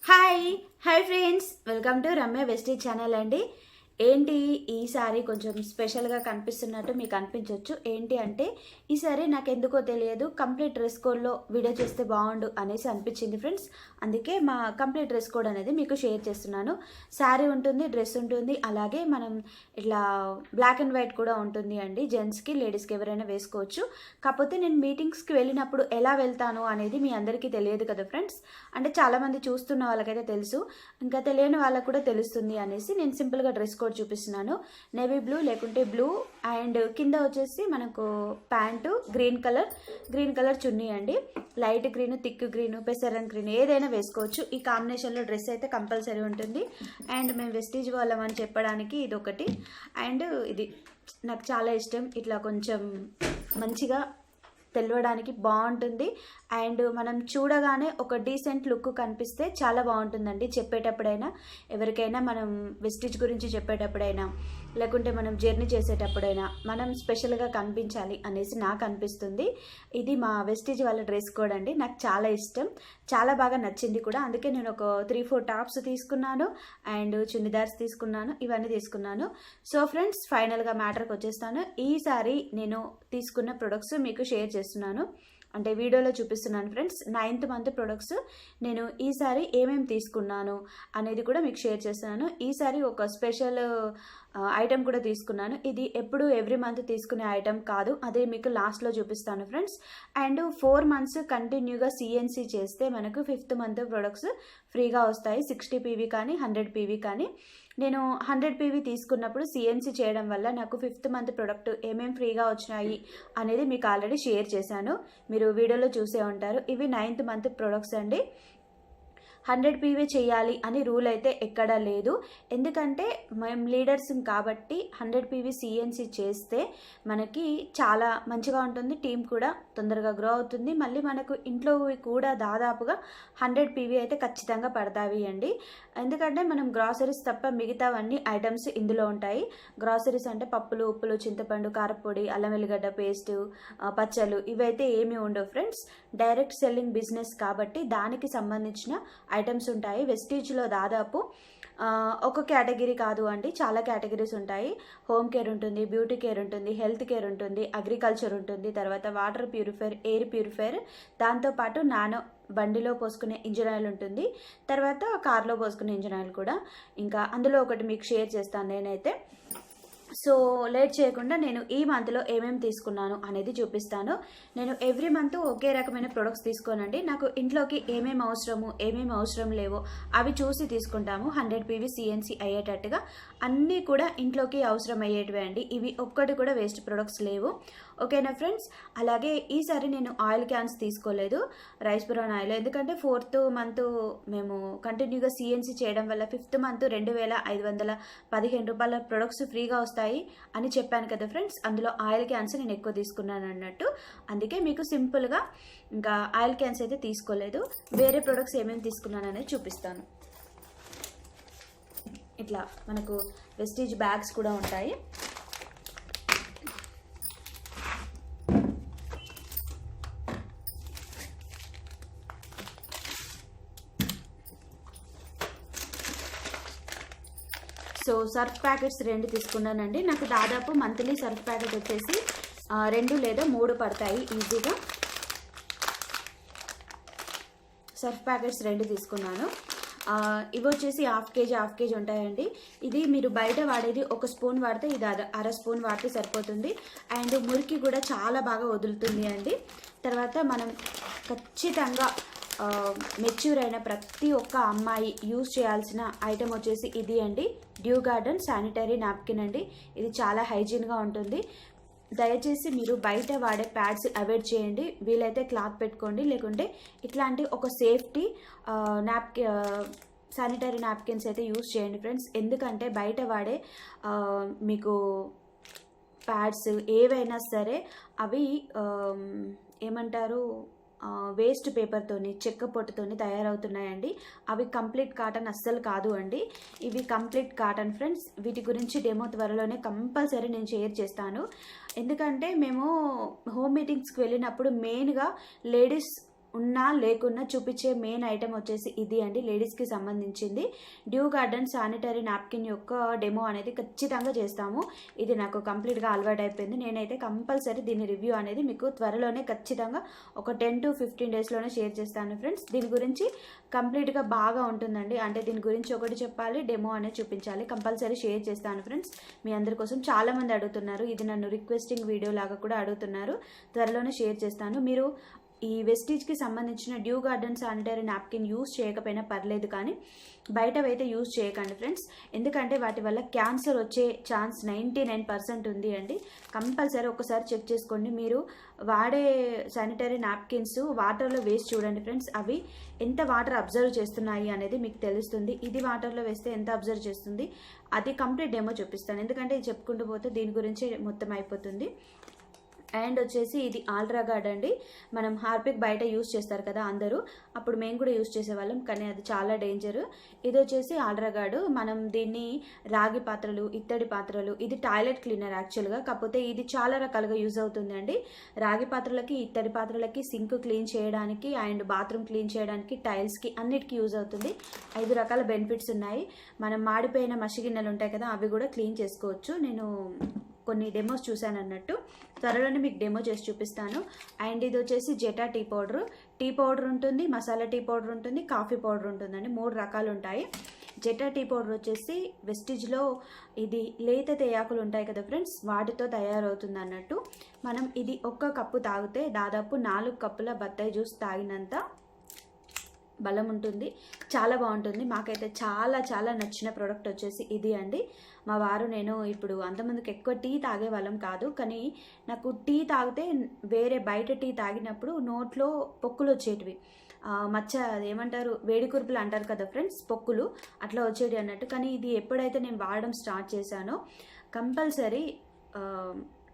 Hi friends, welcome to Ramya Vestige channel అండి. ఏంటి ఈసారి కొంచెం స్పెషల్గా కనిపిస్తున్నట్టు మీకు అనిపించవచ్చు. ఏంటి అంటే ఈసారి నాకు ఎందుకో తెలియదు కంప్లీట్ డ్రెస్ కోడ్లో వీడియో చేస్తే బాగుండు అనేసి అనిపించింది ఫ్రెండ్స్. అందుకే మా కంప్లీట్ డ్రెస్ కోడ్ అనేది మీకు షేర్ చేస్తున్నాను. శారీ ఉంటుంది, డ్రెస్ ఉంటుంది, అలాగే మనం ఇట్లా బ్లాక్ అండ్ వైట్ కూడా ఉంటుంది అండి. జెంట్స్కి లేడీస్కి ఎవరైనా వేసుకోవచ్చు. కాకపోతే నేను మీటింగ్స్కి వెళ్ళినప్పుడు ఎలా వెళ్తాను అనేది మీ అందరికీ తెలియదు కదా ఫ్రెండ్స్. అంటే చాలామంది చూస్తున్న వాళ్ళకైతే తెలుసు, ఇంకా తెలియని వాళ్ళకు కూడా తెలుస్తుంది అనేసి నేను సింపుల్గా డ్రెస్ కోడ్ చూపిస్తున్నాను. నేవీ బ్లూ లేకుంటే బ్లూ అండ్ కింద వచ్చేసి మనకు ప్యాంటు గ్రీన్ కలర్ చున్నీ అండి. లైట్ గ్రీన్, థిక్ గ్రీన్, పెసరన్ గ్రీన్ ఏదైనా వేసుకోవచ్చు. ఈ కాంబినేషన్లో డ్రెస్ అయితే కంపల్సరీ ఉంటుంది. అండ్ మేము వెస్టీజ్ వాళ్ళం అని చెప్పడానికి ఇది ఒకటి. అండ్ ఇది నాకు చాలా ఇష్టం. ఇట్లా కొంచెం మంచిగా తెలవడానికి బాగుంటుంది. అండ్ మనం చూడగానే ఒక డీసెంట్ లుక్ కనిపిస్తే చాలా బాగుంటుందండి. చెప్పేటప్పుడైనా ఎవరికైనా మనం వెస్టీజ్ గురించి చెప్పేటప్పుడైనా లేకుంటే మనం జర్నీ చేసేటప్పుడైనా మనం స్పెషల్గా కనిపించాలి అనేసి నాకు అనిపిస్తుంది. ఇది మా వెస్టీజ్ వాళ్ళ డ్రెస్ కోడ్ అండి. నాకు చాలా ఇష్టం, చాలా బాగా నచ్చింది కూడా. అందుకే నేను ఒక 3-4 టాప్స్ తీసుకున్నాను అండ్ చున్నిదార్స్ తీసుకున్నాను, ఇవన్నీ తీసుకున్నాను. సో ఫ్రెండ్స్, ఫైనల్గా మ్యాటర్కి వచ్చేస్తాను. ఈసారి నేను తీసుకున్న ప్రొడక్ట్స్ మీకు షేర్ చేస్తున్నాను, అంటే వీడియోలో చూపిస్తున్నాను ఫ్రెండ్స్. 9th మంత్ ప్రొడక్ట్స్ నేను ఈసారి ఏమేమి తీసుకున్నాను అనేది కూడా మీకు షేర్ చేస్తున్నాను. ఈసారి ఒక స్పెషల్ ఐటెం కూడా తీసుకున్నాను. ఇది ఎప్పుడు ఎవ్రీ మంత్ తీసుకునే ఐటెం కాదు, అదే మీకు లాస్ట్లో చూపిస్తాను ఫ్రెండ్స్. అండ్ 4 months కంటిన్యూగా సిఎన్సి చేస్తే మనకు 5th మంత్ ప్రొడక్ట్స్ ఫ్రీగా వస్తాయి. 60 PV కానీ 100 PV కానీ. నేను 100 PV తీసుకున్నప్పుడు సిఎన్సి చేయడం వల్ల నాకు 5th మంత్ ప్రొడక్ట్ ఏమేమి ఫ్రీగా వచ్చినాయి అనేది మీకు ఆల్రెడీ షేర్ చేశాను, మీరు వీడియోలో చూసే ఉంటారు. ఇవి 9th మంత్ ప్రొడక్ట్స్ అండి. 100 PV చేయాలి అని రూల్ అయితే ఎక్కడా లేదు, ఎందుకంటే మేము లీడర్స్ కాబట్టి 100 PV సిఎన్సి చేస్తే మనకి చాలా మంచిగా ఉంటుంది. టీం కూడా తొందరగా గ్రో అవుతుంది. మళ్ళీ మనకు ఇంట్లో కూడా దాదాపుగా 100 PV అయితే ఖచ్చితంగా పడతాయి అండి. ఎందుకంటే మనం గ్రాసరీస్ తప్ప మిగతావన్నీ ఐటమ్స్ ఇందులో ఉంటాయి. గ్రాసరీస్ అంటే పప్పులు, ఉప్పులు, చింతపండు, కారపొడి, అల్లం వెల్లిగడ్డ పేస్టు, పచ్చళ్ళు ఇవైతే ఏమీ ఉండవు ఫ్రెండ్స్. డైరెక్ట్ సెల్లింగ్ బిజినెస్ కాబట్టి దానికి సంబంధించిన ఐటమ్స్ ఉంటాయి. వెస్టీజ్లో దాదాపు ఒక కేటగిరీ కాదు అండి, చాలా కేటగిరీస్ ఉంటాయి. హోమ్ కేర్ ఉంటుంది, బ్యూటీ కేర్ ఉంటుంది, హెల్త్ కేర్ ఉంటుంది, అగ్రికల్చర్ ఉంటుంది, తర్వాత వాటర్ ప్యూరిఫైర్, ఎయిర్ ప్యూరిఫైర్, దాంతోపాటు నానో బండిలో పోసుకునే ఇంజిన్ ఆయిల్ ఉంటుంది, తర్వాత కార్లో పోసుకునే ఇంజిన్ ఆయిల్ కూడా. ఇంకా అందులో ఒకటి మీకు షేర్ చేస్తాను నేనైతే. సో లేట్ చేయకుండా నేను ఈ మంత్లో ఏమేమి తీసుకున్నాను అనేది చూపిస్తాను. నేను ఎవ్రీ మంత్ ఒకే రకమైన ప్రొడక్ట్స్ తీసుకోనండి. నాకు ఇంట్లోకి ఏమేమి అవసరము, ఏమేమి అవసరం లేవో అవి చూసి తీసుకుంటాము. 100 PV సిఎన్సి అయ్యేటట్టుగా అన్నీ కూడా ఇంట్లోకి అవసరం అయ్యేటివే అండి. ఇవి ఒక్కటి కూడా వేస్ట్ ప్రొడక్ట్స్ లేవు. ఓకేనా ఫ్రెండ్స్. అలాగే ఈసారి నేను ఆయిల్ క్యాన్స్ తీసుకోలేదు, రైస్ బ్రౌన్ ఆయిల్, ఎందుకంటే 4th మంత్ మేము కంటిన్యూగా సిఎన్సి చేయడం వల్ల 5th మంత్ 2515 రూపాయల ప్రొడక్ట్స్ ఫ్రీగా వస్తాయి అని చెప్పాను కదా ఫ్రెండ్స్. అందులో ఆయిల్ క్యాన్స్ నేను ఎక్కువ తీసుకున్నాను అన్నట్టు, అందుకే మీకు సింపుల్గా ఇంకా ఆయిల్ క్యాన్స్ అయితే తీసుకోలేదు. వేరే ప్రొడక్ట్స్ ఏమేమి తీసుకున్నాను అనేది చూపిస్తాను. ఇట్లా మనకు వెస్టీజ్ బ్యాగ్స్ కూడా ఉంటాయి. సో సర్ఫ్ ప్యాకెట్స్ 2 తీసుకున్నానండి. నాకు దాదాపు మంత్లీ సర్ఫ్ ప్యాకెట్ వచ్చేసి 2 లేదా 3 పడతాయి ఈజీగా. సర్ఫ్ ప్యాకెట్స్ 2 తీసుకున్నాను. ఇవి వచ్చేసి హాఫ్ కేజీ ఉంటాయండి. ఇది మీరు బయట వాడేది 1 స్పూన్ వాడితే ఇది అర స్పూన్ వాడితే సరిపోతుంది. అండ్ మురికి కూడా చాలా బాగా వదులుతుంది అండి. తర్వాత మనం ఖచ్చితంగా మెచ్యూర్ అయిన ప్రతి ఒక్క అమ్మాయి యూజ్ చేయాల్సిన ఐటెం వచ్చేసి ఇది అండి, డ్యూ గార్డెన్ శానిటరీ నాప్కిన్ అండి. ఇది చాలా హైజీన్గా ఉంటుంది. దయచేసి మీరు బయట వాడే ప్యాడ్స్ అవాయిడ్ చేయండి. వీలైతే క్లాత్ పెట్టుకోండి, లేకుంటే ఇట్లాంటి ఒక సేఫ్టీ శానిటరీ నాప్కిన్స్ అయితే యూజ్ చేయండి ఫ్రెండ్స్. ఎందుకంటే బయట వాడే మీకు ప్యాడ్స్ ఏవైనా సరే అవి ఏమంటారు, వేస్ట్ పేపర్తోని, చెక్క పొట్టుతోని తయారవుతున్నాయండి. అవి కంప్లీట్ కాటన్ అస్సలు కాదు అండి. ఇవి కంప్లీట్ కాటన్ ఫ్రెండ్స్. వీటి గురించి డెమో త్వరలోనే కంపల్సరీ నేను షేర్ చేస్తాను. ఎందుకంటే మేము హోమ్ మీటింగ్స్కి వెళ్ళినప్పుడు మెయిన్గా లేడీస్ ఉన్నా లేకున్నా చూపించే మెయిన్ ఐటెం వచ్చేసి ఇది అండి, లేడీస్కి సంబంధించింది. డ్యూ గార్డెన్ శానిటరీ నాప్కిన్ యొక్క డెమో అనేది ఖచ్చితంగా చేస్తాము. ఇది నాకు కంప్లీట్గా అలవాటు అయిపోయింది. నేనైతే కంపల్సరీ దీని రివ్యూ అనేది మీకు త్వరలోనే ఖచ్చితంగా ఒక 10 to 15 డేస్లోనే షేర్ చేస్తాను ఫ్రెండ్స్. దీని గురించి కంప్లీట్గా బాగా ఉంటుందండి. అంటే దీని గురించి ఒకటి చెప్పాలి, డెమో అనేది చూపించాలి. కంపల్సరీ షేర్ చేస్తాను ఫ్రెండ్స్ మీ అందరి కోసం. చాలామంది అడుగుతున్నారు, ఇది నన్ను రిక్వెస్టింగ్ వీడియో లాగా కూడా అడుగుతున్నారు. త్వరలోనే షేర్ చేస్తాను. మీరు ఈ వెస్టీజ్కి సంబంధించిన due garden sanitary napkin use చేయకపోయినా పర్లేదు, కానీ బయటవైతే యూజ్ చేయకండి ఫ్రెండ్స్. ఎందుకంటే వాటి వల్ల క్యాన్సర్ వచ్చే ఛాన్స్ 99% ఉంది అండి. కంపల్సరీ ఒకసారి చెక్ చేసుకోండి. మీరు వాడే శానిటరీ నాప్కిన్స్ వాటర్లో వేసి చూడండి ఫ్రెండ్స్. అవి ఎంత వాటర్ అబ్జర్వ్ చేస్తున్నాయి అనేది మీకు తెలుస్తుంది. ఇది వాటర్లో వేస్తే ఎంత అబ్జర్వ్ చేస్తుంది అది కంప్లీట్ డెమో చూపిస్తాను. ఎందుకంటే ఇది చెప్పుకుంటూ పోతే దీని గురించి మొత్తం అయిపోతుంది. అండ్ వచ్చేసి ఇది ఆల్ట్రా గార్డ్ అండి. మనం హార్పిక్ బయట యూస్ చేస్తారు కదా అందరూ, అప్పుడు మేము కూడా యూస్ చేసేవాళ్ళం, కానీ అది చాలా డేంజర్. ఇది వచ్చేసి ఆల్ట్రా గార్డు. మనం దీన్ని రాగి పాత్రలు, ఇత్తడి పాత్రలు, ఇది టాయిలెట్ క్లీనర్ యాక్చువల్గా, కాకపోతే ఇది చాలా రకాలుగా యూజ్ అవుతుంది అండి. రాగి పాత్రలకి, ఇత్తడి పాత్రలకి, సింక్ క్లీన్ చేయడానికి అండ్ బాత్రూమ్ క్లీన్ చేయడానికి, టైల్స్కి అన్నిటికీ యూజ్ అవుతుంది. 5 రకాల బెనిఫిట్స్ ఉన్నాయి. మనం మాడిపోయిన మసి గిన్నెలు ఉంటాయి కదా, అవి కూడా క్లీన్ చేసుకోవచ్చు. నేను కొన్ని డెమోస్ చూశాను అన్నట్టు, త్వరలోనే మీకు డెమో చేసి చూపిస్తాను. అండ్ ఇది వచ్చేసి జెటా టీ పౌడర్ ఉంటుంది, మసాలా టీ పౌడర్ ఉంటుంది, కాఫీ పౌడర్ ఉంటుందండి. 3 రకాలు ఉంటాయి. జెటా టీ పౌడర్ వచ్చేసి వెస్టిజ్లో ఇది లేత తేయాకులు ఉంటాయి కదా ఫ్రెండ్స్, వాటితో తయారవుతుంది అన్నట్టు. మనం ఇది 1 కప్పు తాగితే దాదాపు 4 కప్పుల బత్తాయి జ్యూస్ తాగినంత బలం ఉంటుంది. చాలా బాగుంటుంది. మాకైతే చాలా చాలా నచ్చిన ప్రోడక్ట్ వచ్చేసి ఇది అండి. మా వారు నేను ఇప్పుడు అంతమందికి ఎక్కువ టీ తాగే వాళ్ళం కాదు, కానీ నాకు టీ తాగితే వేరే బయట టీ తాగినప్పుడు నోట్లో పొక్కులు వచ్చేటివి, మచ్చ ఏమంటారు, వేడి కురుపులు అంటారు కదా ఫ్రెండ్స్, పొక్కులు అట్లా వచ్చేటి అన్నట్టు. కానీ ఇది ఎప్పుడైతే నేను వాడడం స్టార్ట్ చేశానో కంపల్సరీ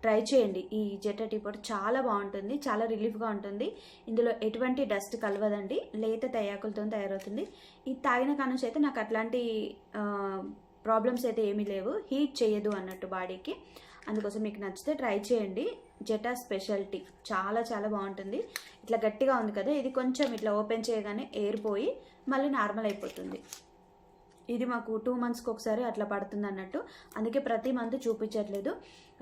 ట్రై చేయండి. ఈ జెటా టీ పౌడర్ చాలా బాగుంటుంది, చాలా రిలీఫ్గా ఉంటుంది. ఇందులో ఎటువంటి డస్ట్ కలవదండి, లేత తయాకులతో తయారవుతుంది. ఇది తాగిన కానుంచి అయితే నాకు అట్లాంటి ప్రాబ్లమ్స్ అయితే ఏమీ లేవు, హీట్ చేయదు అన్నట్టు బాడీకి. అందుకోసం మీకు నచ్చితే ట్రై చేయండి. జెటా స్పెషాలిటీ చాలా చాలా బాగుంటుంది. ఇట్లా గట్టిగా ఉంది కదా, ఇది కొంచెం ఇట్లా ఓపెన్ చేయగానే ఎయిర్ పోయి మళ్ళీ నార్మల్ అయిపోతుంది. ఇది మాకు 2 monthsకి ఒకసారి అట్లా పడుతుంది అన్నట్టు, అందుకే ప్రతి మంత్ చూపించట్లేదు.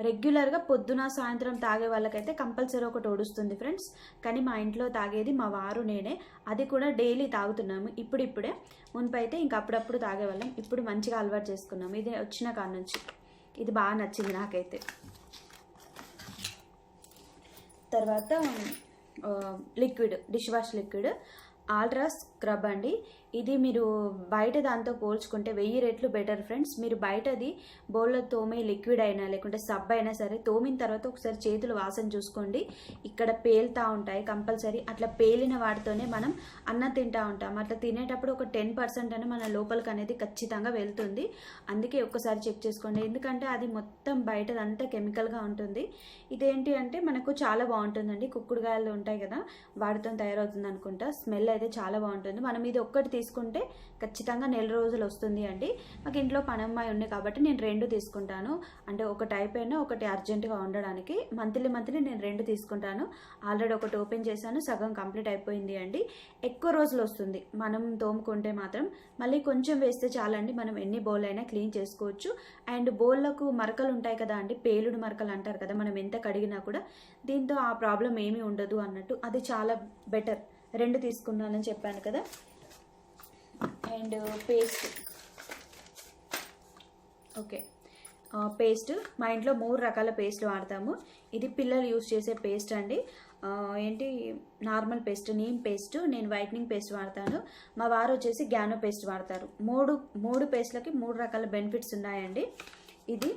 రెగ్యులర్గా పొద్దున సాయంత్రం తాగే వాళ్ళకైతే కంపల్సరీ ఒకటి ఒడుస్తుంది ఫ్రెండ్స్. కానీ మా ఇంట్లో తాగేది మా వారు నేనే, అది కూడా డైలీ తాగుతున్నాము ఇప్పుడిప్పుడే. మున్పైతే ఇంక అప్పుడప్పుడు తాగేవాళ్ళం, ఇప్పుడు మంచిగా అలవాటు చేసుకున్నాము. ఇది వచ్చిన కాడ నుంచి ఇది బాగా నచ్చింది నాకైతే. తర్వాత liquid, dish wash liquid ultra scrub అండి. ఇది మీరు బయట దాంతో పోల్చుకుంటే 1000 రెట్లు బెటర్ ఫ్రెండ్స్. మీరు బయటది బౌల్లో తోమే లిక్విడ్ అయినా లేకుంటే సబ్ అయినా సరే తోమిన తర్వాత ఒకసారి చేతులు వాసన చూసుకోండి, ఇక్కడ పేలుతూ ఉంటాయి కంపల్సరీ. అట్లా పేలిన వాటితోనే మనం అన్నం తింటూ ఉంటాం. అట్లా తినేటప్పుడు ఒక 10% అని మన లోపలికి అనేది ఖచ్చితంగా వెళ్తుంది. అందుకే ఒక్కసారి చెక్ చేసుకోండి, ఎందుకంటే అది మొత్తం బయటదంతా కెమికల్గా ఉంటుంది. ఇదేంటి అంటే మనకు చాలా బాగుంటుందండి, కుక్కుడుగాయలు ఉంటాయి కదా వాటితో తయారవుతుంది అనుకుంటా. స్మెల్ అయితే చాలా బాగుంటుంది. మనం ఇది ఒక్కటి తీసుకుంటే ఖచ్చితంగా 1 రోజులు వస్తుంది అండి. మాకు ఇంట్లో పనమ్మాయి ఉంది కాబట్టి నేను 2 తీసుకుంటాను. అంటే ఒకటి అయిపోయినా ఒకటి అర్జెంటుగా ఉండడానికి మంత్లీ నేను 2 తీసుకుంటాను. ఆల్రెడీ ఒకటి ఓపెన్ చేశాను, సగం కంప్లీట్ అయిపోయింది అండి. ఎక్కువ రోజులు వస్తుంది మనం తోముకుంటే మాత్రం. మళ్ళీ కొంచెం వేస్తే చాలండి, మనం ఎన్ని బౌల్ అయినా క్లీన్ చేసుకోవచ్చు. అండ్ బౌల్లకు మరకలు ఉంటాయి కదా అండి, పేలుడు మరకలు అంటారు కదా, మనం ఎంత కడిగినా కూడా. దీంతో ఆ ప్రాబ్లం ఏమీ ఉండదు అన్నట్టు, అది చాలా బెటర్. 2 తీసుకున్నానని చెప్పాను కదా. అండ్ పేస్ట్, ఓకే పేస్ట్ మా ఇంట్లో 3 రకాల పేస్ట్లు వాడతాము. ఇది పిల్లలు యూస్ చేసే పేస్ట్ అండి. ఏంటి నార్మల్ పేస్ట్, నీమ్ పేస్ట్, నేను వైట్నింగ్ పేస్ట్ వాడతాను. మా వారు వచ్చేసి గ్యానో పేస్ట్ వాడతారు. 3 పేస్ట్లకి 3 రకాల బెనిఫిట్స్ ఉన్నాయండి. ఇది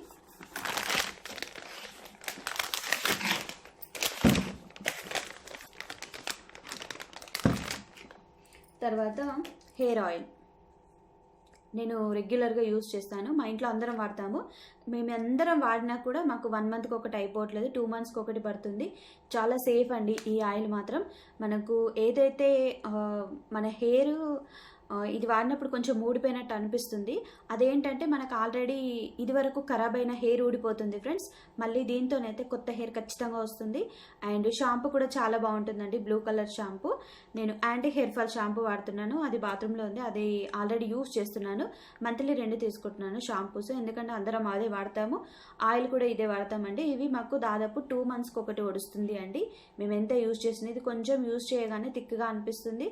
తర్వాత హెయిర్ ఆయిల్ నేను రెగ్యులర్గా యూజ్ చేస్తాను. మా ఇంట్లో అందరం వాడతాము. మేము అందరం వాడినా కూడా మాకు 1 monthకి ఒకటి అయిపోవట్లేదు, 2 monthsకి ఒకటి పడుతుంది. చాలా సేఫ్ అండి ఈ ఆయిల్ మాత్రం. మనకు ఏదైతే మన హెయిర్ ఇది వాడినప్పుడు కొంచెం ఊడిపోయినట్టు అనిపిస్తుంది. అదేంటంటే మనకు ఆల్రెడీ ఇదివరకు ఖరాబ్ అయిన హెయిర్ ఊడిపోతుంది ఫ్రెండ్స్. మళ్ళీ దీంతోనైతే కొత్త హెయిర్ ఖచ్చితంగా వస్తుంది. అండ్ షాంపూ కూడా చాలా బాగుంటుందండి, బ్లూ కలర్ షాంపూ. నేను యాంటీ హెయిర్ ఫాల్ షాంపూ వాడుతున్నాను, అది బాత్రూంలో ఉంది, అది ఆల్రెడీ యూస్ చేస్తున్నాను. మంత్లీ 2 తీసుకుంటున్నాను షాంపూస్, ఎందుకంటే అందరం అదే వాడతాము. ఆయిల్ కూడా ఇదే వాడతామండి. ఇవి మాకు దాదాపు 2 మంత్స్కి ఒకటి వడుస్తుంది అండి. మేము ఎంత యూజ్ చేసినా ఇది కొంచెం యూజ్ చేయగానే థిక్గా అనిపిస్తుంది.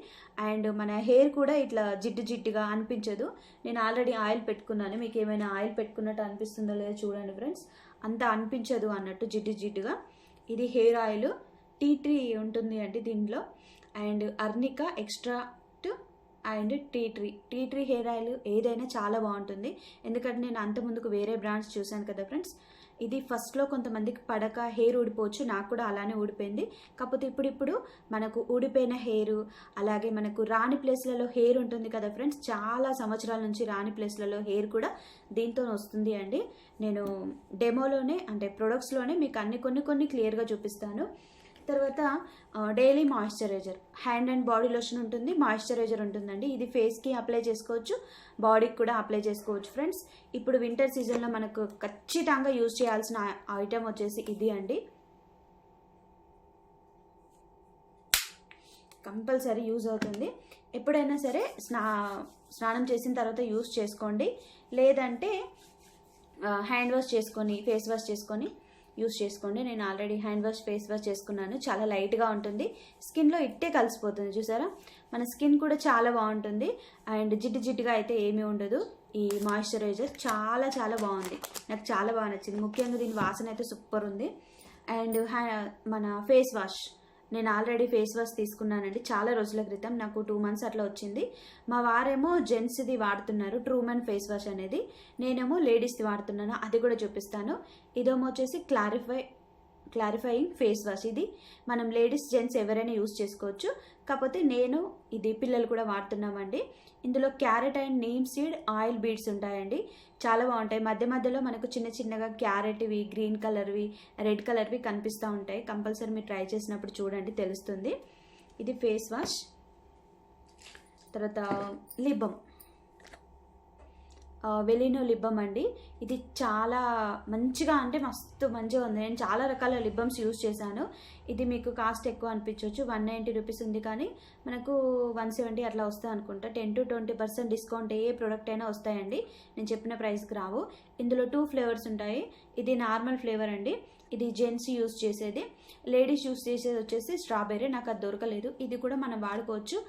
అండ్ మన హెయిర్ కూడా ఇట్లా జిడ్డు జిడ్డుగా అనిపించదు. నేను ఆల్రెడీ ఆయిల్ పెట్టుకున్నాను, మీకు ఏమైనా ఆయిల్ పెట్టుకున్నట్టు అనిపిస్తుందో లేదో చూడండి ఫ్రెండ్స్. అంత అనిపించదు అన్నట్టు జిడ్డు జిడ్డుగా. ఇది హెయిర్ ఆయిల్ టీ ట్రీ ఉంటుంది అండి దీంట్లో. And arnica extract and tea tree hair oil ఏదైనా చాలా బాగుంటుంది. ఎందుకంటే నేను అంత ముందుకు వేరే బ్రాండ్స్ చూశాను కదా ఫ్రెండ్స్. ఇది ఫస్ట్లో కొంతమందికి పడక హెయిర్ ఊడిపోవచ్చు, నాకు కూడా అలానే ఊడిపోయింది. కాకపోతే ఇప్పుడు మనకు ఊడిపోయిన హెయిర్, అలాగే మనకు రాని ప్లేస్లలో హెయిర్ ఉంటుంది కదా ఫ్రెండ్స్, చాలా సంవత్సరాల నుంచి రాని ప్లేస్లలో హెయిర్ కూడా దీంతో వస్తుంది అండి. నేను డెమోలోనే అంటే ప్రొడక్ట్స్లోనే మీకు అన్ని కొన్ని క్లియర్గా చూపిస్తాను. తర్వాత daily moisturiser, hand and body lotion ఉంటుంది, మాయిశ్చరైజర్ ఉంటుందండి. ఇది ఫేస్కి అప్లై చేసుకోవచ్చు, బాడీకి కూడా అప్లై చేసుకోవచ్చు ఫ్రెండ్స్. ఇప్పుడు వింటర్ సీజన్లో మనకు ఖచ్చితంగా యూజ్ చేయాల్సిన ఐటెం వచ్చేసి ఇది అండి. కంపల్సరీ యూజ్ అవుతుంది. ఎప్పుడైనా సరే స్నానం చేసిన తర్వాత యూజ్ చేసుకోండి, లేదంటే హ్యాండ్ వాష్ చేసుకొని ఫేస్ వాష్ చేసుకొని యూస్ చేసుకోండి. నేను already hand wash face wash చేసుకున్నాను, చాలా లైట్గా ఉంటుంది, స్కిన్లో ఇట్టే కలిసిపోతుంది. చూసారా, మన స్కిన్ కూడా చాలా బాగుంటుంది. అండ్ జిడ్డుగా అయితే ఏమీ ఉండదు. ఈ మాయిశ్చరైజర్ చాలా బాగుంది, నాకు చాలా బాగా నచ్చింది. ముఖ్యంగా దీని వాసన అయితే సూపర్ ఉంది. అండ్ మన ఫేస్ వాష్, నేను ఆల్రెడీ ఫేస్ వాష్ తీసుకున్నానండి చాలా రోజుల క్రితం, నాకు 2 మంత్స్ అట్లా వచ్చింది. మా వారేమో జెంట్స్ది వాడుతున్నారు ట్రూమన్ ఫేస్ వాష్ అనేది, నేనేమో లేడీస్ది వాడుతున్నాను, అది కూడా చూపిస్తాను. ఇదేమో వచ్చేసి క్లారిఫైయింగ్ ఫేస్ వాష్. ఇది మనం లేడీస్ జెంట్స్ ఎవరైనా యూస్ చేసుకోవచ్చు, కాకపోతే నేను ఇది పిల్లలు కూడా వాడుతున్నామండి. ఇందులో carrot and neem seed oil beads ఉంటాయండి, చాలా బాగుంటాయి. మధ్యలో మనకు చిన్నగా క్యారెట్వి, గ్రీన్ కలర్వి, రెడ్ కలర్వి కనిపిస్తూ ఉంటాయి. కంపల్సరీ మీరు ట్రై చేసినప్పుడు చూడండి, తెలుస్తుంది. ఇది ఫేస్ వాష్. తర్వాత లిబ్బమ్, వెలినో లిబ్బమ్ అండి. ఇది చాలా మంచిగా, అంటే మస్తు మంచిగా ఉంది. నేను చాలా రకాల లిబ్బమ్స్ యూజ్ చేశాను. ఇది మీకు కాస్ట్ ఎక్కువ అనిపించవచ్చు, 190 రూపీస్ ఉంది, కానీ మనకు 170 అట్లా వస్తాయి అనుకుంటా. 10 to 20% డిస్కౌంట్ ఏ ప్రోడక్ట్ అయినా వస్తాయండి, నేను చెప్పిన ప్రైస్కి రావు. ఇందులో 2 ఫ్లేవర్స్ ఉంటాయి. ఇది నార్మల్ ఫ్లేవర్ అండి, ఇది జెంట్స్ యూజ్ చేసేది. లేడీస్ యూజ్ చేసేది వచ్చేసి స్ట్రాబెర్రీ, నాకు అది దొరకలేదు. ఇది కూడా మనం వాడుకోవచ్చు,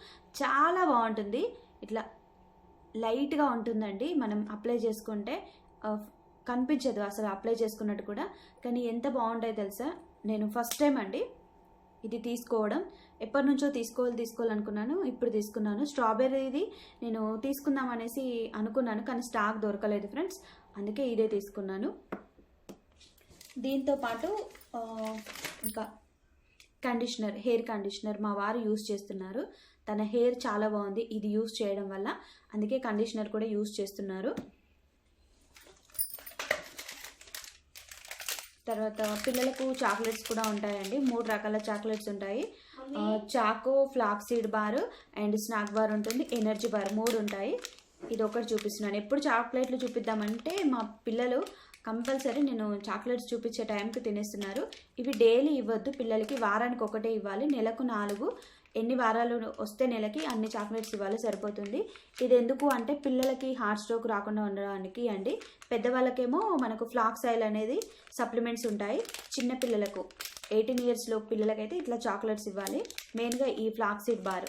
చాలా బాగుంటుంది. ఇట్లా లైట్గా ఉంటుందండి, మనం అప్లై చేసుకుంటే కనిపించదు అసలు అప్లై చేసుకున్నట్టు కూడా, కానీ ఎంత బాగుంటాయో తెలుసా. నేను ఫస్ట్ టైం అండి ఇది తీసుకోవడం, ఎప్పటి నుంచో తీసుకోవాలనుకున్నాను, ఇప్పుడు తీసుకున్నాను. స్ట్రాబెర్రీది నేను తీసుకుందాం అనేసి అనుకున్నాను, కానీ స్టాక్ దొరకలేదు ఫ్రెండ్స్, అందుకే ఇదే తీసుకున్నాను. దీంతో పాటు ఇంకా కండిషనర్, హెయిర్ కండిషనర్ మా వారు యూజ్ చేస్తున్నారు, తన హెయిర్ చాలా బాగుంది ఇది యూజ్ చేయడం వల్ల, అందుకే కండిషనర్ కూడా యూజ్ చేస్తున్నారు. తర్వాత పిల్లలకు చాక్లెట్స్ కూడా ఉంటాయండి, 3 రకాల చాక్లెట్స్ ఉంటాయి. Choco, flax seed bar and snack bar ఉంటుంది, ఎనర్జీ బార్, 3 ఉంటాయి. ఇది ఒకటి చూపిస్తున్నాను. ఎప్పుడు చాక్లెట్లు చూపిద్దామంటే మా పిల్లలు కంపల్సరీ నేను చాక్లెట్స్ చూపించే టైంకి తినేస్తున్నారు. ఇవి డైలీ ఇవ్వద్దు పిల్లలకి, వారానికి ఒకటే ఇవ్వాలి, నెలకు 4, ఎన్ని వారాలు వస్తే నెలకి అన్ని చాక్లెట్స్ ఇవ్వాలి, సరిపోతుంది. ఇది ఎందుకు అంటే పిల్లలకి హార్ట్ స్ట్రోక్ రాకుండా ఉండడానికి అండి. పెద్దవాళ్ళకేమో మనకు ఫ్లాక్స్ ఆయిల్ అనేది సప్లిమెంట్స్ ఉంటాయి, చిన్న పిల్లలకు 18 years లోపు పిల్లలకైతే ఇట్లా చాక్లెట్స్ ఇవ్వాలి. మెయిన్గా ఈ ఫ్లాక్ సీడ్ బార్,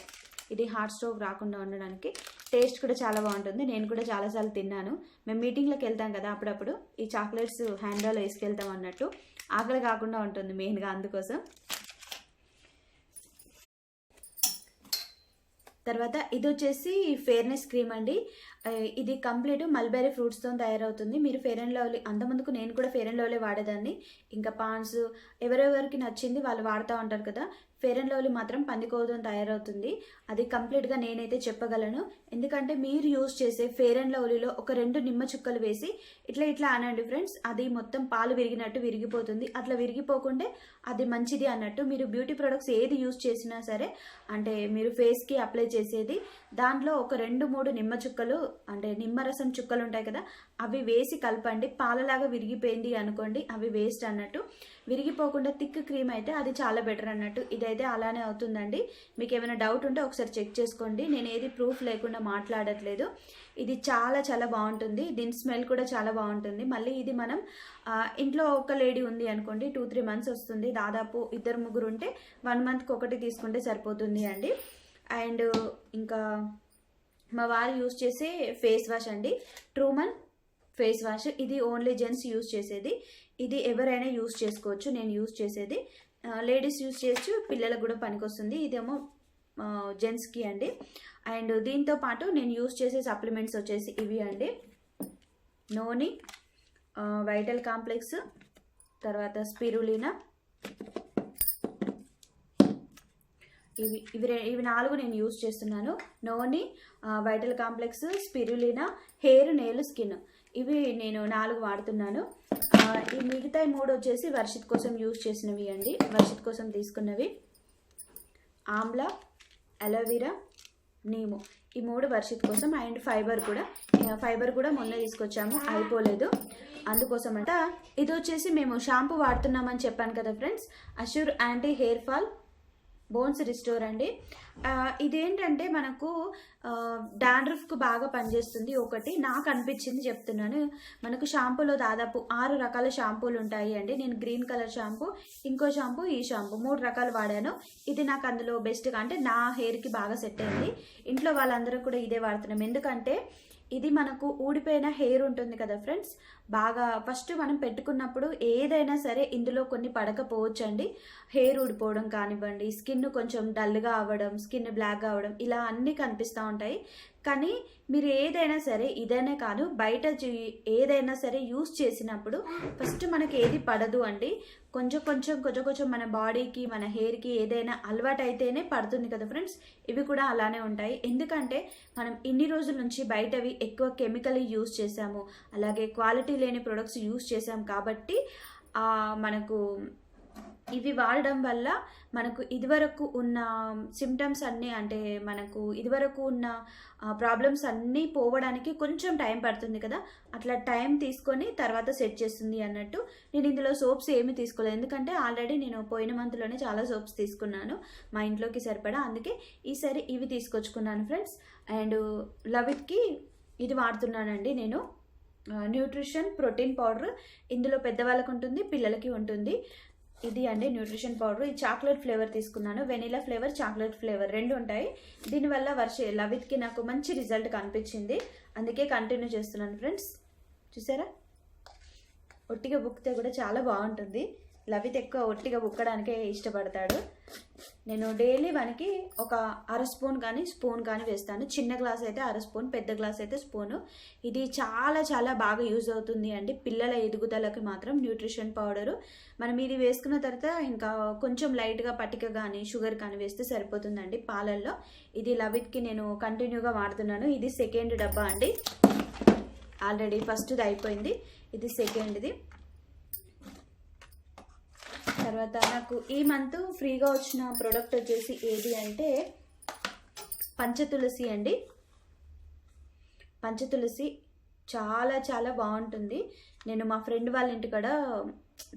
ఇది హార్ట్ స్ట్రోక్ రాకుండా ఉండడానికి. టేస్ట్ కూడా చాలా బాగుంటుంది, నేను కూడా చాలాసార్లు తిన్నాను. మేము మీటింగ్లకు వెళ్తాం కదా, అప్పుడప్పుడు ఈ చాక్లెట్స్ హ్యాండ్లో వేసుకెళ్తాం అన్నట్టు, ఆకలి కాకుండా ఉంటుంది మెయిన్గా అందుకోసం. తర్వాత ఇది వచ్చేసి ఫెయిర్నెస్ క్రీమ్ అండి. ఇది కంప్లీట్ మల్బెరీ ఫ్రూట్స్తో తయారవుతుంది. మీరు ఫెయిర్ అండ్ లవ్లీ, అంతకుముందుకు నేను కూడా ఫెయిర్ అండ్ లవ్లీ వాడేదాన్ని, ఇంకా పాండ్స్ ఎవరెవరికి నచ్చింది వాళ్ళు వాడుతూ ఉంటారు కదా. ఫెయిర్ అండ్ లవ్లీ మాత్రం పందికోవతో తయారవుతుంది. అది కంప్లీట్గా నేనైతే చెప్పగలను. ఎందుకంటే మీరు యూజ్ చేసే ఫెయిర్ అండ్ లవ్లీలో ఒక 2 నిమ్మ చుక్కలు వేసి ఇట్లా అనండి ఫ్రెండ్స్, అది మొత్తం పాలు విరిగినట్టు విరిగిపోతుంది. అట్లా విరిగిపోకుంటే అది మంచిది అన్నట్టు. మీరు బ్యూటీ ప్రొడక్ట్స్ ఏది యూజ్ చేసినా సరే, అంటే మీరు ఫేస్కి అప్లై చేసేది దాంట్లో ఒక 2-3 నిమ్మ చుక్కలు, అంటే నిమ్మరసం చుక్కలు ఉంటాయి కదా, అవి వేసి కలపండి. పాలలాగా విరిగిపోయింది అనుకోండి, అవి వేస్ట్ అన్నట్టు. విరిగిపోకుండా థిక్ క్రీమ్ అయితే అది చాలా బెటర్ అన్నట్టు. ఇదైతే అలానే అవుతుందండి. మీకు ఏమైనా డౌట్ ఉంటే ఒకసారి చెక్ చేసుకోండి. నేను ఏది ప్రూఫ్ లేకుండా మాట్లాడట్లేదు. ఇది చాలా బాగుంటుంది. దీని స్మెల్ కూడా చాలా బాగుంటుంది. మళ్ళీ ఇది మనం ఇంట్లో ఒక లేడీ ఉంది అనుకోండి, 2-3 మంత్స్ వస్తుంది. దాదాపు 2-3 ఉంటే 1 మంత్కి ఒకటి తీసుకుంటే సరిపోతుంది అండి. అండ్ ఇంకా మా వారు యూజ్ చేసే ఫేస్ వాష్ అండి, ట్రూమన్ ఫేస్ వాష్. ఇది ఓన్లీ జెంట్స్ యూజ్ చేసేది. ఇది ఎవరైనా యూజ్ చేసుకోవచ్చు. నేను యూజ్ చేసేది లేడీస్ యూజ్ చేయొచ్చు, పిల్లలకు కూడా పనికొస్తుంది. ఇదేమో జెంట్స్కి అండి. అండ్ దీంతో పాటు నేను యూజ్ చేసే సప్లిమెంట్స్ వచ్చేసి ఇవి అండి, నోని, వైటల్ కాంప్లెక్స్, తర్వాత స్పిరులినా. ఇవి 4 నేను యూజ్ చేస్తున్నాను. Noni, vital complex, spirulina, hair, nail, skin. ఇవి నేను 4 వాడుతున్నాను. ఈ మిగతా 3 వచ్చేసి వర్షిత్ కోసం యూజ్ చేసినవి అండి, వర్షిత్ కోసం తీసుకున్నవి. ఆమ్లా, అలోవెరా, నీము, ఈ 3 వర్షిత్ కోసం. అండ్ ఫైబర్ కూడా మొన్న తీసుకొచ్చాము, అయిపోలేదు, అందుకోసం అంట. ఇది వచ్చేసి మేము షాంపూ వాడుతున్నామని చెప్పాను కదా friends, Assure anti hair fall bones restore అండి. ఇదేంటంటే మనకు డాండ్రఫ్కు బాగా పనిచేస్తుంది. ఒకటి నాకు అనిపించింది చెప్తున్నాను. మనకు షాంపూలో దాదాపు 6 రకాల షాంపూలు ఉంటాయి అండి. నేను గ్రీన్ కలర్ షాంపూ, ఇంకో షాంపూ, ఈ షాంపూ 3 రకాలు వాడాను. ఇది నాకు అందులో బెస్ట్గా, అంటే నా హెయిర్కి బాగా సెట్ అయింది. ఇంట్లో వాళ్ళందరూ కూడా ఇదే వాడుతున్నాం. ఎందుకంటే ఇది మనకు ఊడిపోయిన హెయిర్ ఉంటుంది కదా ఫ్రెండ్స్, బాగా ఫస్ట్ మనం పెట్టుకున్నప్పుడు ఏదైనా సరే ఇందులో కొన్ని పడకపోవచ్చు అండి. హెయిర్ ఊడిపోవడం కానివ్వండి, స్కిన్ కొంచెం డల్గా అవ్వడం, స్కిన్ బ్లాక్గా అవ్వడం, ఇలా అన్నీ కనిపిస్తూ ఉంటాయి. కానీ మీరు ఏదైనా సరే, ఇదైనా కాదు బయట ఏదైనా సరే యూస్ చేసినప్పుడు ఫస్ట్ మనకి ఏది పడదు అండి. కొంచెం మన బాడీకి, మన హెయిర్కి ఏదైనా అలవాటు అయితేనే పడుతుంది కదా ఫ్రెండ్స్. ఇవి కూడా అలానే ఉంటాయి. ఎందుకంటే మనం ఇన్ని రోజుల నుంచి బయటవి ఎక్కువ కెమికల్ యూస్ చేసాము, అలాగే క్వాలిటీ లేని ప్రొడక్ట్స్ యూస్ చేసాం కాబట్టి మనకు ఇవి వాడడం వల్ల మనకు ఇదివరకు ఉన్న సిమ్టమ్స్ అన్నీ, అంటే మనకు ఇదివరకు ఉన్న ప్రాబ్లమ్స్ అన్నీ పోవడానికి కొంచెం టైం పడుతుంది కదా, అట్లా టైం తీసుకొని తర్వాత సెట్ చేస్తుంది అన్నట్టు. నేను ఇందులో సోప్స్ ఏమీ తీసుకోలేదు, ఎందుకంటే ఆల్రెడీ నేను పోయిన మంత్లోనే చాలా సోప్స్ తీసుకున్నాను మా ఇంట్లోకి సరిపడా. అందుకే ఈసారి ఇవి తీసుకొచ్చుకున్నాను ఫ్రెండ్స్. అండ్ లవిట్కి ఇది వాడుతున్నానండి నేను, న్యూట్రిషన్ ప్రోటీన్ పౌడర్. ఇందులో పెద్దవాళ్ళకు ఉంటుంది, పిల్లలకి ఉంటుంది. ఇది అండి న్యూట్రిషన్ పౌడర్. ఈ చాక్లెట్ ఫ్లేవర్ తీసుకున్నాను, వెనిలా ఫ్లేవర్, చాక్లెట్ ఫ్లేవర్ 2 ఉంటాయి. దీనివల్ల లవిత్కి నాకు మంచి రిజల్ట్ కనిపించింది, అందుకే కంటిన్యూ చేస్తున్నాను ఫ్రెండ్స్. చూసారా, ఒట్టిగా బుక్కితే కూడా చాలా బాగుంటుంది. లవిత్ ఎక్కువ ఒట్టిగా బుక్కడానికే ఇష్టపడతాడు. నేను డైలీ వానికి ఒక 1/2 స్పూన్ కానీ స్పూన్ కానీ వేస్తాను. చిన్న గ్లాస్ అయితే 1/2 స్పూన్, పెద్ద గ్లాస్ అయితే స్పూను. ఇది చాలా బాగా యూజ్ అవుతుంది అండి పిల్లల ఎదుగుదలకి మాత్రం. న్యూట్రిషన్ పౌడరు మనం ఇది వేసుకున్న తర్వాత ఇంకా కొంచెం లైట్గా పటిక కానీ షుగర్ కానీ వేస్తే సరిపోతుందండి పాలల్లో. ఇది లవిత్కి నేను కంటిన్యూగా వాడుతున్నాను. ఇది 2nd డబ్బా అండి, ఆల్రెడీ ఫస్ట్ది అయిపోయింది, ఇది 2nd. తర్వాత నాకు ఈ మంత్ ఫ్రీగా వచ్చిన ప్రోడక్ట్ వచ్చేసి ఏది అంటే పంచతులసి అండి. పంచతులసి చాలా బాగుంటుంది. నేను మా ఫ్రెండ్ వాళ్ళ ఇంటికాడ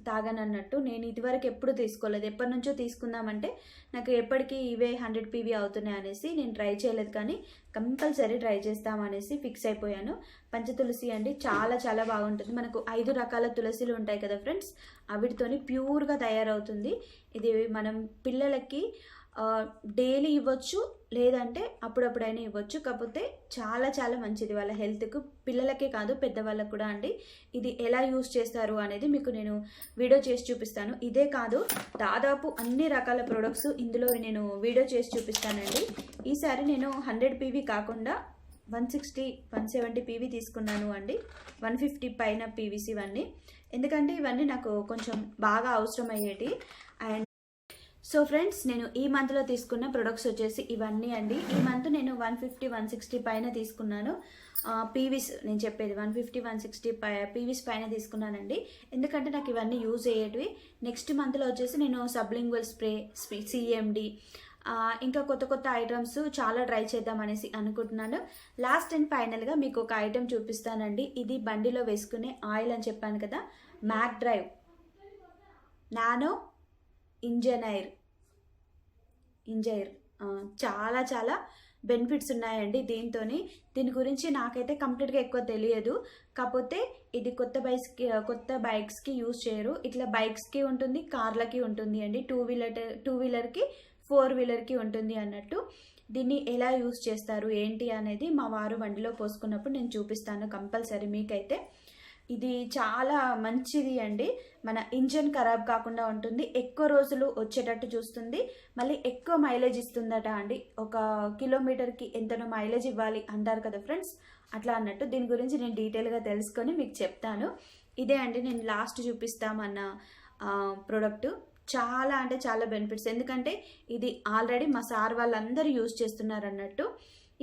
తాగానన్నట్టు. నేను ఇదివరకు ఎప్పుడు తీసుకోలేదు, ఎప్పటి నుంచో తీసుకుందామంటే నాకు ఎప్పటికీ ఇవే 100 PV అవుతున్నాయి అనేసి నేను ట్రై చేయలేదు, కానీ కంపల్సరీ ట్రై చేస్తామనేసి ఫిక్స్ అయిపోయాను. పంచతులసి అండి చాలా బాగుంటుంది. మనకు 5 రకాల తులసిలు ఉంటాయి కదా ఫ్రెండ్స్, అవిటితోని ప్యూర్గా తయారవుతుంది. ఇది మనం పిల్లలకి డైలీ ఇవ్వచ్చు, లేదంటే అప్పుడప్పుడైనా ఇవ్వచ్చు. కాకపోతే చాలా మంచిది వాళ్ళ హెల్త్కు, పిల్లలకే కాదు పెద్దవాళ్ళకు కూడా అండి. ఇది ఎలా యూస్ చేస్తారు అనేది మీకు నేను వీడియో చేసి చూపిస్తాను. ఇదే కాదు, దాదాపు అన్ని రకాల ప్రొడక్ట్స్ ఇందులో నేను వీడియో చేసి చూపిస్తానండి. ఈసారి నేను 100 PV కాకుండా 160-170 PV తీసుకున్నాను అండి. 150 పైన PVC ఇవన్నీ, ఎందుకంటే ఇవన్నీ నాకు కొంచెం బాగా అవసరం అయ్యేటి. అండ్ సో ఫ్రెండ్స్, నేను ఈ మంత్లో తీసుకున్న ప్రొడక్ట్స్ వచ్చేసి ఇవన్నీ అండి. ఈ మంత్ నేను 150-160 పైన తీసుకున్నాను. పీవీస్ నేను చెప్పేది 150-160 పీవీస్ పైన తీసుకున్నానండి. ఎందుకంటే నాకు ఇవన్నీ యూజ్ అయ్యేటివి. నెక్స్ట్ మంత్లో వచ్చేసి నేను సబ్లింగ్వల్ స్ప్రే, సిఎండి, ఇంకా కొత్త కొత్త ఐటమ్స్ చాలా ట్రై చేద్దాం అనేసి అనుకుంటున్నాను. లాస్ట్ అండ్ ఫైనల్గా మీకు ఒక ఐటెం చూపిస్తానండి. ఇది బండిలో వేసుకునే ఆయిల్ అని చెప్పాను కదా, మ్యాక్ డ్రైవ్ నానో ఇంజైర్ చాలా చాలా బెనిఫిట్స్ ఉన్నాయండి దీని గురించి నాకైతే కంప్లీట్గా ఎక్కువ తెలియదు. కాకపోతే ఇది కొత్త బైక్స్కి యూజ్ చేయరు. ఇట్లా బైక్స్కి ఉంటుంది, కార్లకి ఉంటుంది అండి. టూ వీలర్కి 4 వీలర్కి ఉంటుంది అన్నట్టు. దీన్ని ఎలా యూజ్ చేస్తారు ఏంటి అనేది మా వారు బండిలో పోసుకున్నప్పుడు నేను చూపిస్తాను కంపల్సరీ మీకైతే. ఇది చాలా మంచిది అండి. మన ఇంజన్ ఖరాబ్ కాకుండా ఉంటుంది, ఎక్కువ రోజులు వచ్చేటట్టు చూస్తుంది, మళ్ళీ ఎక్కువ మైలేజ్ ఇస్తుందట అండి. ఒక కిలోమీటర్కి ఎంతనో మైలేజ్ ఇవ్వాలి అంటారు కదా ఫ్రెండ్స్, అట్లా అన్నట్టు. దీని గురించి నేను డీటెయిల్గా తెలుసుకొని మీకు చెప్తాను. ఇదే అండి నేను లాస్ట్ చూపిస్తామన్న ప్రోడక్ట్. చాలా అంటే చాలా బెనిఫిట్స్, ఎందుకంటే ఇది ఆల్రెడీ మా సార్ వాళ్ళందరూ యూజ్ చేస్తున్నారు అన్నట్టు.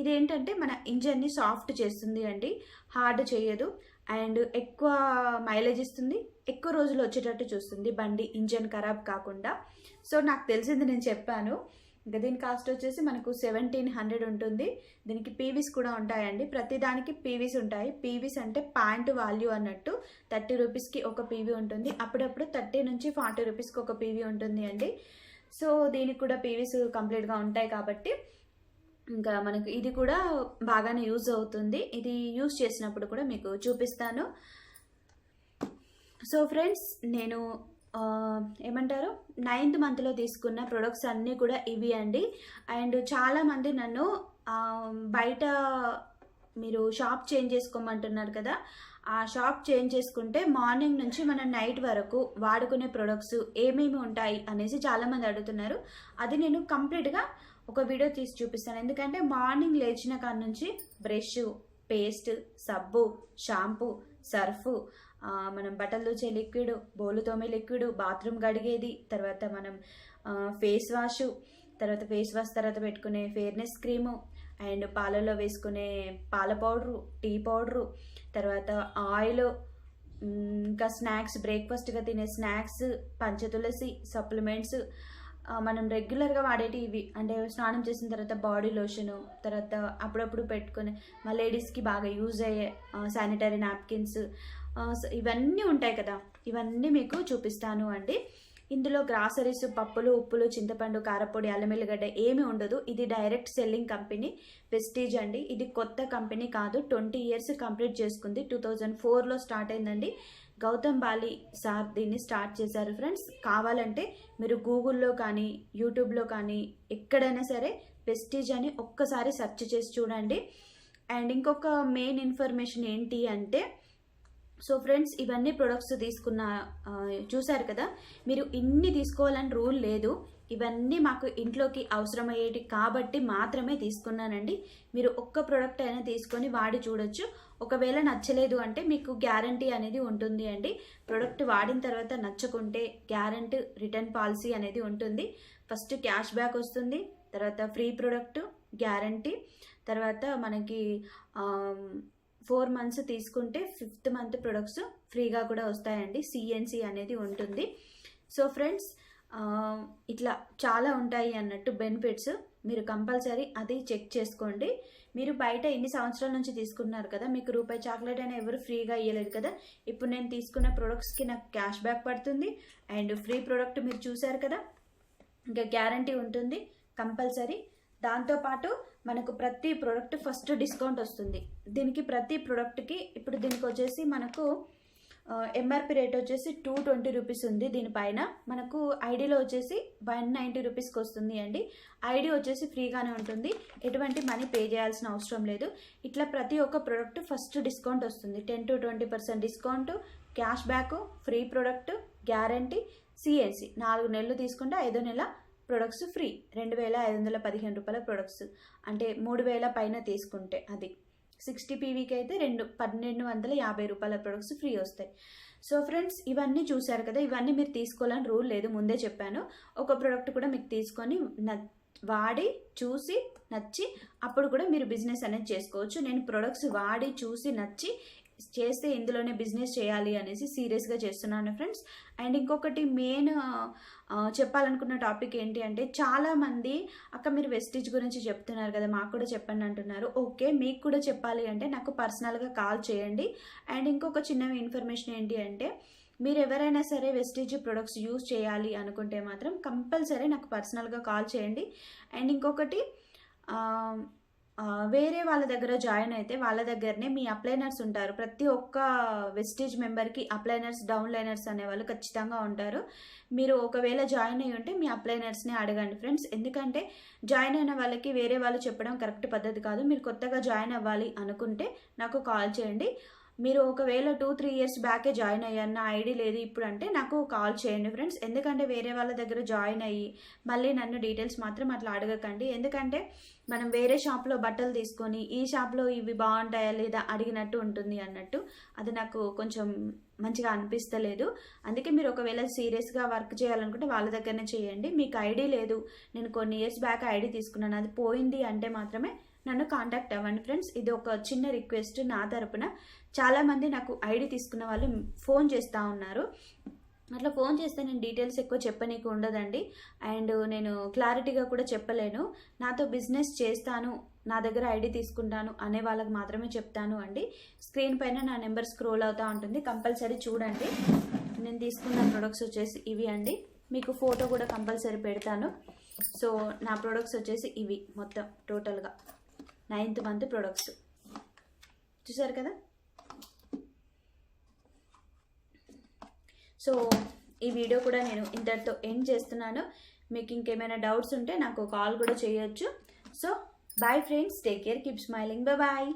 ఇదేంటంటే మన ఇంజన్ని సాఫ్ట్ చేస్తుంది అండి, హార్డ్ చేయదు, అండ్ ఎక్కువ మైలేజ్ ఇస్తుంది, ఎక్కువ రోజులు వచ్చేటట్టు చూస్తుంది బండి ఇంజన్ ఖరాబ్ కాకుండా. సో నాకు తెలిసింది నేను చెప్పాను. ఇంకా దీని కాస్ట్ వచ్చేసి మనకు 1700 ఉంటుంది. దీనికి పీవీస్ కూడా ఉంటాయండి, ప్రతిదానికి పీవీస్ ఉంటాయి. పీవీస్ అంటే పాయింట్ వాల్యూ అన్నట్టు. 30 రూపీస్కి ఒక పీవీ ఉంటుంది, అప్పుడప్పుడు 30 నుంచి 40 రూపీస్కి ఒక పీవీ ఉంటుంది అండి. సో దీనికి కూడా పీవీస్ కంప్లీట్గా ఉంటాయి కాబట్టి ఇంకా మనకు ఇది కూడా బాగానే యూజ్ అవుతుంది. ఇది యూజ్ చేసినప్పుడు కూడా మీకు చూపిస్తాను. సో ఫ్రెండ్స్, నేను ఏమంటారు 9th మంత్లో తీసుకున్న ప్రొడక్ట్స్ అన్నీ కూడా ఇవి అండి. అండ్ చాలామంది నన్ను బయట మీరు షాప్ చేంజ్ చేసుకోమంటున్నారు కదా, ఆ షాప్ చేంజ్ చేసుకుంటే మార్నింగ్ నుంచి మనం నైట్ వరకు వాడుకునే ప్రొడక్ట్స్ ఏమేమి ఉంటాయి అనేసి చాలామంది అడుగుతున్నారు. అది నేను కంప్లీట్గా ఒక వీడియో తీసి చూపిస్తాను. ఎందుకంటే మార్నింగ్ లేచిన కాడ నుంచి బ్రష్, పేస్ట్, సబ్బు, షాంపూ, సర్ఫ్, మనం బట్టలు తుడిచే లిక్విడ్, బోలు తోమే లిక్విడ్, బాత్రూమ్ గడిగేది, తర్వాత మనం ఫేస్ వాష్ తర్వాత పెట్టుకునే ఫెయిర్నెస్ క్రీము, అండ్ పాలలో వేసుకునే పాల పౌడరు, టీ పౌడరు, తర్వాత ఆయిల్, ఇంకా స్నాక్స్, బ్రేక్ఫాస్ట్గా తినే స్నాక్స్, పంచతులసి, సప్లిమెంట్స్, మనం రెగ్యులర్గా వాడేటి ఇవి. అంటే స్నానం చేసిన తర్వాత బాడీ లోషను, తర్వాత అప్పుడప్పుడు పెట్టుకునే మా లేడీస్కి బాగా యూజ్ అయ్యే శానిటరీ నాప్కిన్స్, ఇవన్నీ ఉంటాయి కదా, ఇవన్నీ మీకు చూపిస్తాను అండి. ఇందులో గ్రాసరీస్, పప్పులు, ఉప్పులు, చింతపండు, కారపొడి, అల్లం ఎల్లిగడ్డ ఏమీ ఉండదు. ఇది డైరెక్ట్ సెల్లింగ్ కంపెనీ వెస్టీజ్ అండి. ఇది కొత్త కంపెనీ కాదు, 20 years కంప్లీట్ చేసుకుంది. 2004లో స్టార్ట్ అయిందండి. గౌతమ్ బాలి సార్ దీన్ని స్టార్ట్ చేశారు ఫ్రెండ్స్. కావాలంటే మీరు గూగుల్లో కానీ యూట్యూబ్లో కానీ ఎక్కడైనా సరే వెస్టీజ్ అని ఒక్కసారి సెర్చ్ చేసి చూడండి. అండ్ ఇంకొక మెయిన్ ఇన్ఫర్మేషన్ ఏంటి అంటే, సో ఫ్రెండ్స్, ఇవన్నీ ప్రొడక్ట్స్ తీసుకున్న చూసారు కదా, మీరు ఇన్ని తీసుకోవాలని రూల్ లేదు. ఇవన్నీ మాకు ఇంట్లోకి అవసరమయ్యేటి కాబట్టి మాత్రమే తీసుకున్నానండి. మీరు ఒక్క ప్రోడక్ట్ అయినా తీసుకొని వాడి చూడొచ్చు. ఒకవేళ నచ్చలేదు అంటే మీకు గ్యారంటీ అనేది ఉంటుంది అండి. ప్రోడక్ట్ వాడిన తర్వాత నచ్చకుంటే గ్యారంటీ రిటర్న్ పాలసీ అనేది ఉంటుంది. ఫస్ట్ క్యాష్ బ్యాక్ వస్తుంది, తర్వాత ఫ్రీ ప్రోడక్ట్ గ్యారంటీ, తర్వాత మనకి 4 months తీసుకుంటే 5th month ప్రొడక్ట్స్ ఫ్రీగా కూడా వస్తాయండి. సిఎన్సి అనేది ఉంటుంది. సో ఫ్రెండ్స్, ఇట్లా చాలా ఉంటాయి అన్నట్టు బెనిఫిట్స్. మీరు కంపల్సరీ అది చెక్ చేసుకోండి. మీరు బయట ఎన్ని సంవత్సరాల నుంచి తీసుకున్నారు కదా, మీకు రూపాయి చాక్లెట్ అయినా ఎవరు ఫ్రీగా ఇవ్వలేదు కదా. ఇప్పుడు నేను తీసుకున్న ప్రొడక్ట్స్కి నాకు క్యాష్ బ్యాక్ పడుతుంది, అండ్ ఫ్రీ ప్రోడక్ట్ మీరు చూసారు కదా, ఇంకా గ్యారంటీ ఉంటుంది కంపల్సరీ. దాంతోపాటు మనకు ప్రతి ప్రోడక్ట్ ఫస్ట్ డిస్కౌంట్ వస్తుంది. దీనికి ప్రతి ప్రోడక్ట్కి ఇప్పుడు దీనికి వచ్చేసి మనకు ఎంఆర్పి రేట్ వచ్చేసి 220 రూపీస్ ఉంది. దీనిపైన మనకు ఐడిలో వచ్చేసి 190 రూపీస్కి వస్తుంది అండి. ఐడి వచ్చేసి ఫ్రీగానే ఉంటుంది, ఎటువంటి మనీ పే చేయాల్సిన అవసరం లేదు. ఇట్లా ప్రతి ఒక్క ప్రోడక్ట్ ఫస్ట్ డిస్కౌంట్ వస్తుంది. 10-20% discount, cash back, free product, guarantee, CNC. 4 నెలలు తీసుకుంటే 5వ నెల ప్రొడక్ట్స్ ఫ్రీ. 2515 రూపాయల ప్రొడక్ట్స్ అంటే 3000 పైన తీసుకుంటే అది 60 పీవీకి అయితే 1250 రూపాయల ప్రొడక్ట్స్ ఫ్రీ వస్తాయి. సో ఫ్రెండ్స్, ఇవన్నీ చూసారు కదా, ఇవన్నీ మీరు తీసుకోవాలని రూల్ లేదు, ముందే చెప్పాను. ఒక ప్రోడక్ట్ కూడా మీకు తీసుకొని వాడి చూసి నచ్చి అప్పుడు కూడా మీరు బిజినెస్ అనేది చేసుకోవచ్చు. నేను ప్రొడక్ట్స్ వాడి చూసి నచ్చి చేస్తే ఇందులోనే బిజినెస్ చేయాలి అనేసి సీరియస్గా చేస్తున్నాను ఫ్రెండ్స్. అండ్ ఇంకొకటి మెయిన్ చెప్పాలనుకున్న టాపిక్ ఏంటి అంటే, చాలామంది అక్క మీరు వెస్టీజ్ గురించి చెప్తున్నారు కదా, మాకు కూడా చెప్పండి అంటున్నారు. ఓకే, మీకు కూడా చెప్పాలి అంటే నాకు పర్సనల్గా కాల్ చేయండి. అండ్ ఇంకొక చిన్న ఇన్ఫర్మేషన్ ఏంటి అంటే, మీరు ఎవరైనా సరే వెస్టీజ్ ప్రొడక్ట్స్ యూజ్ చేయాలి అనుకుంటే మాత్రం కంపల్సరీ నాకు పర్సనల్గా కాల్ చేయండి. అండ్ ఇంకొకటి, వేరే వాళ్ళ దగ్గర జాయిన్ అయితే వాళ్ళ దగ్గరనే మీ అప్లైనర్స్ ఉంటారు. ప్రతి ఒక్క వెస్టీజ్ మెంబర్కి అప్లైనర్స్, డౌన్ లైనర్స్ అనేవాళ్ళు ఖచ్చితంగా ఉంటారు. మీరు ఒకవేళ జాయిన్ అయ్యి ఉంటే మీ అప్లైనర్స్ని అడగండి ఫ్రెండ్స్. ఎందుకంటే జాయిన్ అయిన వాళ్ళకి వేరే వాళ్ళు చెప్పడం కరెక్ట్ పద్ధతి కాదు. మీరు కొత్తగా జాయిన్ అవ్వాలి అనుకుంటే నాకు కాల్ చేయండి. మీరు ఒకవేళ 2-3 ఇయర్స్ బ్యాకే జాయిన్ అయ్యాను, నా ఐడి లేదు ఇప్పుడు అంటే నాకు కాల్ చేయండి ఫ్రెండ్స్. ఎందుకంటే వేరే వాళ్ళ దగ్గర జాయిన్ అయ్యి మళ్ళీ నన్ను డీటెయిల్స్ మాత్రం అట్లా అడగకండి. ఎందుకంటే మనం వేరే షాప్లో బట్టలు తీసుకొని ఈ షాప్లో ఇవి బాగుంటాయా లేదా అడిగినట్టు ఉంటుంది అన్నట్టు, అది నాకు కొంచెం మంచిగా అనిపిస్తలేదు. అందుకే మీరు ఒకవేళ సీరియస్గా వర్క్ చేయాలనుకుంటే వాళ్ళ దగ్గరనే చేయండి. మీకు ఐడి లేదు, నేను కొన్ని ఇయర్స్ బ్యాక్ ఐడి తీసుకున్నాను, అది పోయింది అంటే మాత్రమే నన్ను కాంటాక్ట్ అవ్వండి ఫ్రెండ్స్. ఇది ఒక చిన్న రిక్వెస్ట్ నా తరపున. చాలామంది నాకు ఐడి తీసుకున్న వాళ్ళు ఫోన్ చేస్తూ ఉన్నారు. అట్లా ఫోన్ చేస్తే నేను డీటెయిల్స్ ఎక్కువ చెప్పనీకు ఉండదండి. అండ్ నేను క్లారిటీగా కూడా చెప్పలేను. నాతో బిజినెస్ చేస్తాను, నా దగ్గర ఐడి తీసుకుంటాను అనే వాళ్ళకి మాత్రమే చెప్తాను అండి. స్క్రీన్ పైన నా నెంబర్ స్క్రోల్ అవుతూ ఉంటుంది, కంపల్సరీ చూడండి. నేను తీసుకున్న ప్రొడక్ట్స్ వచ్చేసి ఇవి అండి. మీకు ఫోటో కూడా కంపల్సరీ పెడతాను. సో నా ప్రొడక్ట్స్ వచ్చేసి ఇవి మొత్తం టోటల్గా 9th మంత్ ప్రొడక్ట్స్ చూసారు కదా. సో ఈ వీడియో కూడా నేను ఇంతటితో ఎండ్ చేస్తున్నాను. మీకు ఇంకేమైనా డౌట్స్ ఉంటే నాకు కాల్ కూడా చేయొచ్చు. So bye friends, take care, keep smiling, bye.